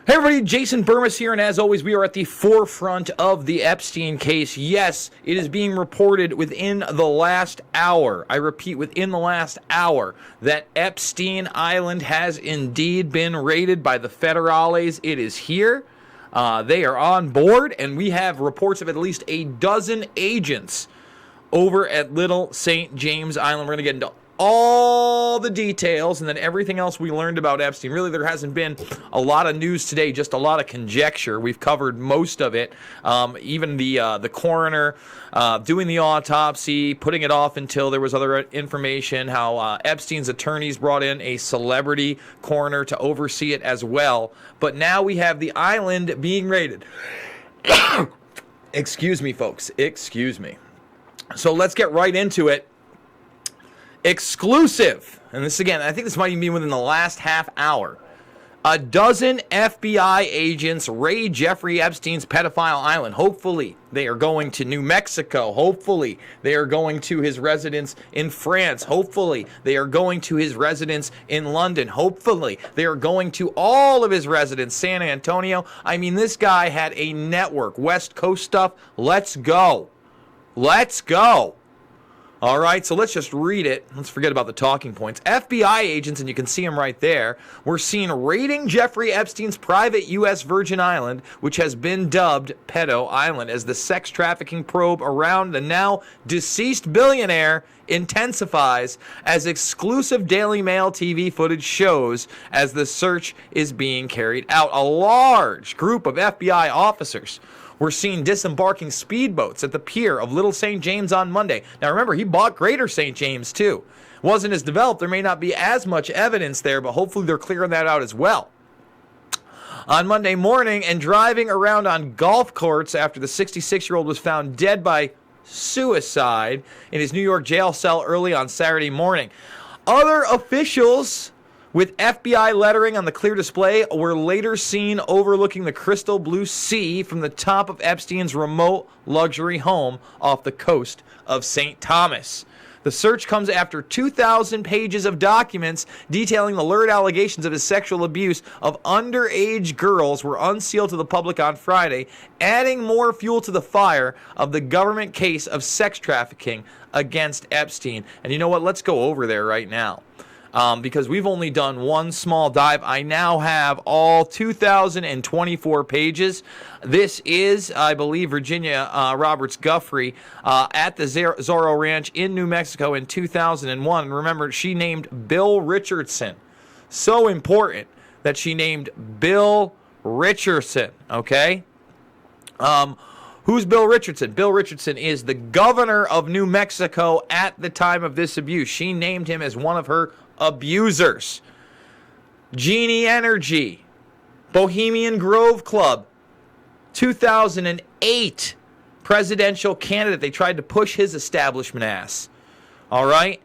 Hey everybody, Jason Burmis here, and as always, we are at the forefront of the Epstein case. Yes, it is being reported within the last hour, I repeat, within the last hour, that Epstein Island has indeed been raided by the federales. It is here. They are on board, and we have reports of at least a dozen agents over at Little St. James Island. We're going to get into all the details and then everything else we learned about Epstein. Really, there hasn't been a lot of news today, just a lot of conjecture. We've covered most of it. Even the coroner doing the autopsy, putting it off until there was other information, how Epstein's attorneys brought in a celebrity coroner to oversee it as well. But now we have the island being raided. Excuse me, folks. Excuse me. So let's get right into it. Exclusive, and this again, I think this might even be within the last half hour. A dozen FBI agents raid Jeffrey Epstein's pedophile island. Hopefully, they are going to New Mexico. Hopefully, they are going to his residence in France. Hopefully, they are going to his residence in London. Hopefully, they are going to all of his residence, San Antonio. I mean, this guy had a network. West Coast stuff. Let's go. Let's go. All right, so let's just read it. Let's forget about the talking points. FBI agents, and you can see them right there, were seen raiding Jeffrey Epstein's private U.S. Virgin Island, which has been dubbed Pedo Island, as the sex trafficking probe around the now deceased billionaire intensifies, as exclusive Daily Mail TV footage shows as the search is being carried out. A large group of FBI officers were seen disembarking speedboats at the pier of Little St. James on Monday. Now remember, he bought Greater St. James too. Wasn't as developed. There may not be as much evidence there, but hopefully they're clearing that out as well. On Monday morning, and driving around on golf courts after the 66-year-old was found dead by suicide in his New York jail cell early on Saturday morning. Other officials with FBI lettering on the clear display were later seen overlooking the crystal blue sea from the top of Epstein's remote luxury home off the coast of St. Thomas. The search comes after 2,000 pages of documents detailing the lurid allegations of his sexual abuse of underage girls were unsealed to the public on Friday, adding more fuel to the fire of the government case of sex trafficking against Epstein. And you know what? Let's go over there right now. Because we've only done one small dive. I now have all 2,024 pages. This is, I believe, Virginia Roberts Guffrey at the Zorro Ranch in New Mexico in 2001. And remember, she named Bill Richardson. So important that she named Bill Richardson, okay? Who's Bill Richardson? Bill Richardson is the governor of New Mexico at the time of this abuse. She named him as one of her abusers. Genie Energy, Bohemian Grove Club, 2008 presidential candidate. They tried to push his establishment ass. All right,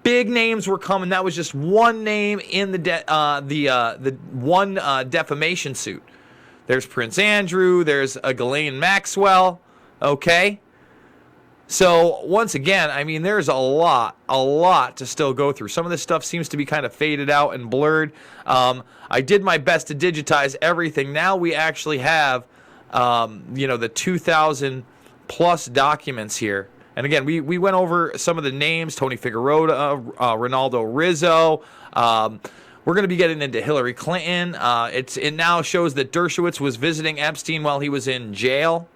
big names were coming. That was just one name in the one defamation suit. There's Prince Andrew. There's Ghislaine Maxwell. Okay. So, once again, I mean, there's a lot to still go through. Some of this stuff seems to be kind of faded out and blurred. I did my best to digitize everything. Now we actually have, the 2,000 plus documents here. And again, we went over some of the names: Tony Figueroa, Ronaldo Rizzo. We're going to be getting into Hillary Clinton. It now shows that Dershowitz was visiting Epstein while he was in jail.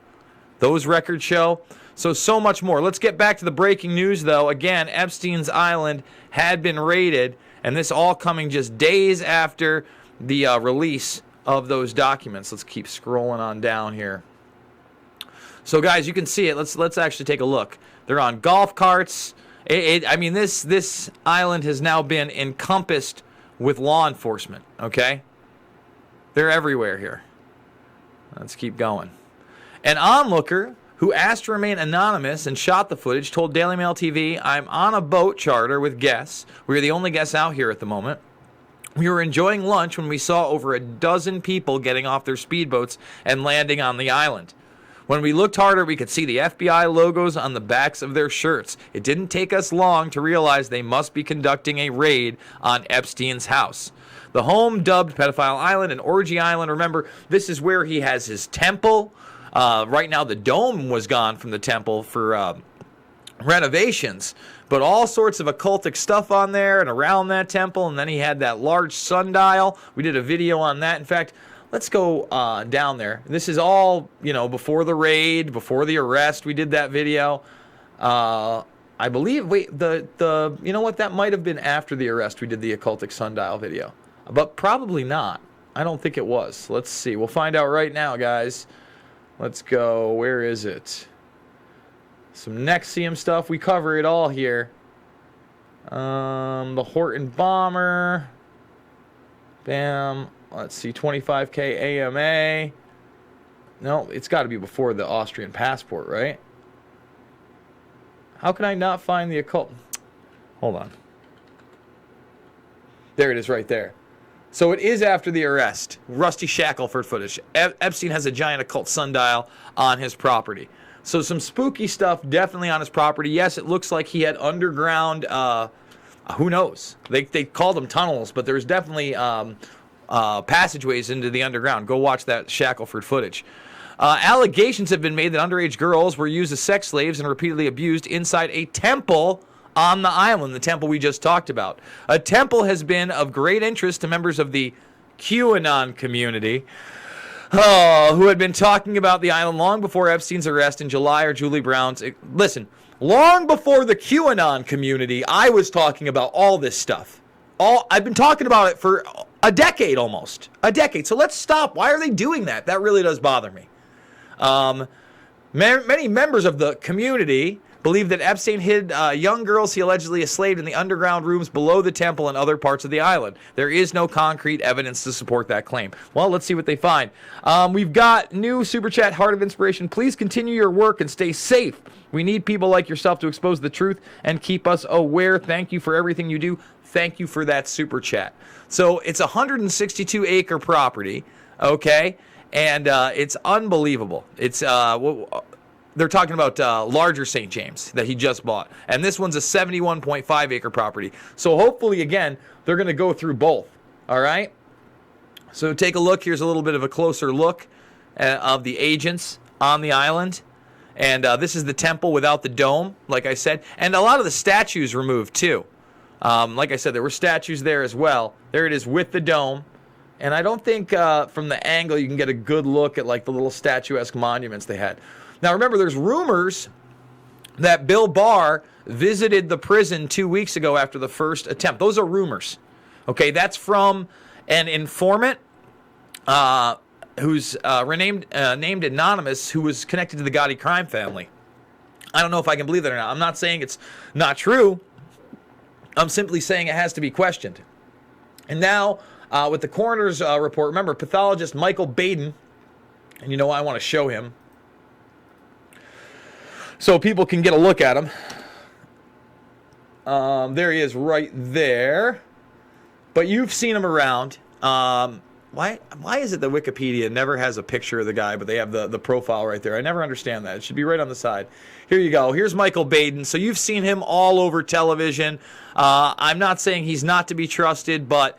Those records show. So much more. Let's get back to the breaking news, though. Again, Epstein's Island had been raided, and this all coming just days after the release of those documents. Let's keep scrolling on down here. So, guys, you can see it. Let's actually take a look. They're on golf carts. This island has now been encompassed with law enforcement, okay? They're everywhere here. Let's keep going. An onlooker who asked to remain anonymous and shot the footage told Daily Mail TV, "I'm on a boat charter with guests. We are the only guests out here at the moment. We were enjoying lunch when we saw over a dozen people getting off their speedboats and landing on the island. When we looked harder, we could see the FBI logos on the backs of their shirts. It didn't take us long to realize they must be conducting a raid on Epstein's house. The home dubbed Pedophile Island and Orgy Island. Remember, this is where he has his temple. Right now, the dome was gone from the temple for renovations, but all sorts of occultic stuff on there and around that temple. And then he had that large sundial. We did a video on that. In fact, let's go down there. This is all, before the raid, before the arrest. We did that video. I believe, you know what? That might have been after the arrest. We did the occultic sundial video, but probably not. I don't think it was. Let's see. We'll find out right now, guys. Let's go. Where is it? Some NXIVM stuff. We cover it all here. The Horton bomber. Bam. Let's see. 25K AMA. No, it's got to be before the Austrian passport, right? How can I not find the occult? Hold on. There it is right there. So it is after the arrest. Rusty Shackelford footage. Epstein has a giant occult sundial on his property. So some spooky stuff definitely on his property. Yes, it looks like he had underground, who knows? They called them tunnels, but there's definitely passageways into the underground. Go watch that Shackelford footage. Allegations have been made that underage girls were used as sex slaves and repeatedly abused inside a temple on the island, the temple we just talked about. A temple has been of great interest to members of the QAnon community, who had been talking about the island long before Epstein's arrest in July or Julie Brown's. Listen, long before the QAnon community, I was talking about all this stuff. I've been talking about it for a decade almost. A decade. So let's stop. Why are they doing that? That really does bother me. Many members of the community believe that Epstein hid young girls he allegedly enslaved in the underground rooms below the temple and other parts of the island. There is no concrete evidence to support that claim. Well, let's see what they find. We've got new Super Chat, Heart of Inspiration. Please continue your work and stay safe. We need people like yourself to expose the truth and keep us aware. Thank you for everything you do. Thank you for that Super Chat. So it's a 162-acre property, okay? And it's unbelievable. It's they're talking about larger St. James that he just bought. And this one's a 71.5 acre property. So hopefully, again, they're going to go through both. All right? So take a look. Here's a little bit of a closer look of the agents on the island. And this is the temple without the dome, like I said. And a lot of the statues removed, too. Like I said, there were statues there as well. There it is with the dome. And I don't think from the angle you can get a good look at like the little statuesque monuments they had. Now, remember, there's rumors that Bill Barr visited the prison 2 weeks ago after the first attempt. Those are rumors. Okay, that's from an informant who's named Anonymous, who was connected to the Gotti crime family. I don't know if I can believe that or not. I'm not saying it's not true. I'm simply saying it has to be questioned. And now, with the coroner's report, remember, pathologist Michael Baden, and you know I want to show him so people can get a look at him. There he is right there. But you've seen him around. Why is it that Wikipedia never has a picture of the guy, but they have the profile right there? I never understand that. It should be right on the side. Here you go. Here's Michael Baden. So you've seen him all over television. I'm not saying he's not to be trusted, but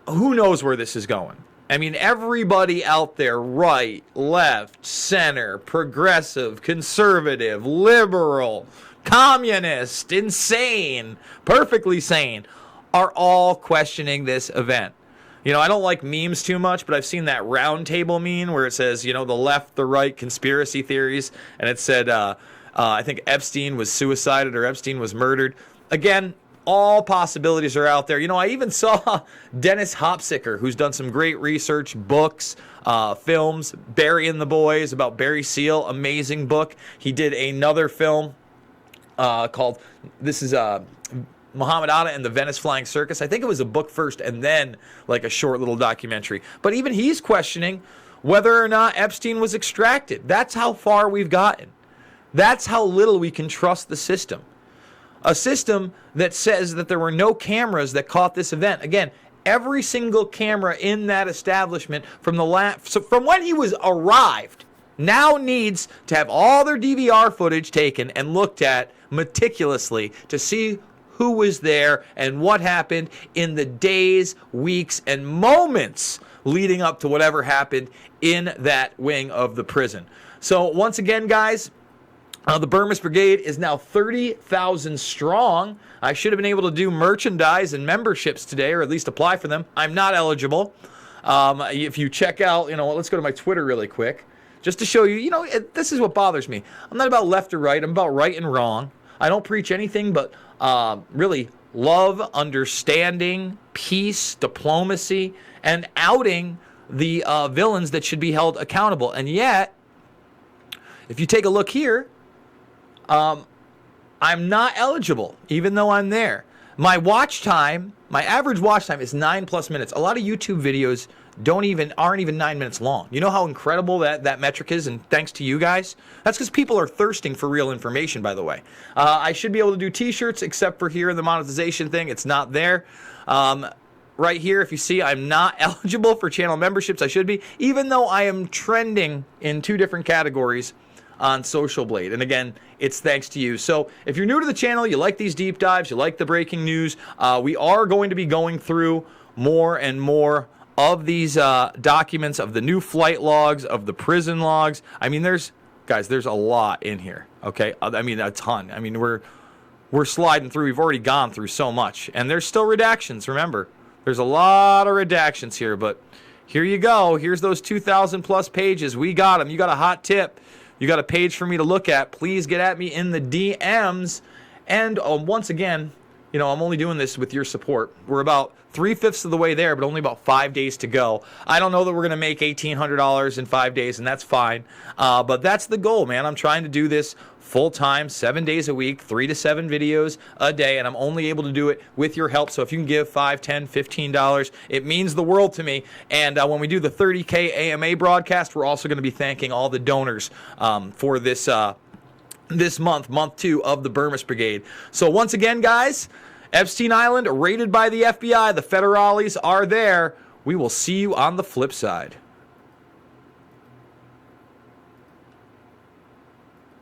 who knows where this is going? I mean, everybody out there, right, left, center, progressive, conservative, liberal, communist, insane, perfectly sane, are all questioning this event. You know, I don't like memes too much, but I've seen that round table meme where it says, the left, the right, conspiracy theories, and it said, I think Epstein was suicided or Epstein was murdered. Again, all possibilities are out there. I even saw Dennis Hopsicker, who's done some great research, books, films, Barry and the Boys, about Barry Seal, amazing book. He did another film called, this is Muhammad Atta and the Venice Flying Circus. I think it was a book first and then like a short little documentary. But even he's questioning whether or not Epstein was extracted. That's how far we've gotten. That's how little we can trust the system. A system that says that there were no cameras that caught this event. Again, every single camera in that establishment from when he was arrived now needs to have all their DVR footage taken and looked at meticulously to see who was there and what happened in the days, weeks, and moments leading up to whatever happened in that wing of the prison. So once again, guys, the Burmese Brigade is now 30,000 strong. I should have been able to do merchandise and memberships today, or at least apply for them. I'm not eligible. If you check out, let's go to my Twitter really quick, just to show you, this is what bothers me. I'm not about left or right. I'm about right and wrong. I don't preach anything but really love, understanding, peace, diplomacy, and outing the villains that should be held accountable. And yet, if you take a look here, I'm not eligible, even though I'm there. My average watch time is 9+ minutes. A lot of YouTube videos aren't even 9 minutes long. You know how incredible that metric is, and thanks to you guys? That's because people are thirsting for real information, by the way. I should be able to do t-shirts, except for here in the monetization thing. It's not there. Right here, if you see, I'm not eligible for channel memberships. I should be, even though I am trending in 2 different categories on Social Blade. And again, it's thanks to you. So if you're new to the channel, you like these deep dives, you like the breaking news, we are going to be going through more and more of these documents, of the new flight logs, of the prison logs. I mean, there's a lot in here, okay? I mean, a ton. I mean, we're sliding through. We've already gone through so much. And there's still redactions, remember. There's a lot of redactions here, but here you go. Here's those 2,000+ pages. We got them. You got a hot tip. You got a page for me to look at. Please get at me in the DMs. And once again, I'm only doing this with your support. We're about 3/5 of the way there, but only about 5 days to go. I don't know that we're going to make $1,800 in 5 days, and that's fine. But that's the goal, man. I'm trying to do this full-time, 7 days a week, 3 to 7 videos a day, and I'm only able to do it with your help. So if you can give $5, $10, $15, it means the world to me. And when we do the 30K AMA broadcast, we're also going to be thanking all the donors for this month 2 of the Burmese Brigade. So once again, guys, Epstein Island raided by the FBI. The federales are there. We will see you on the flip side.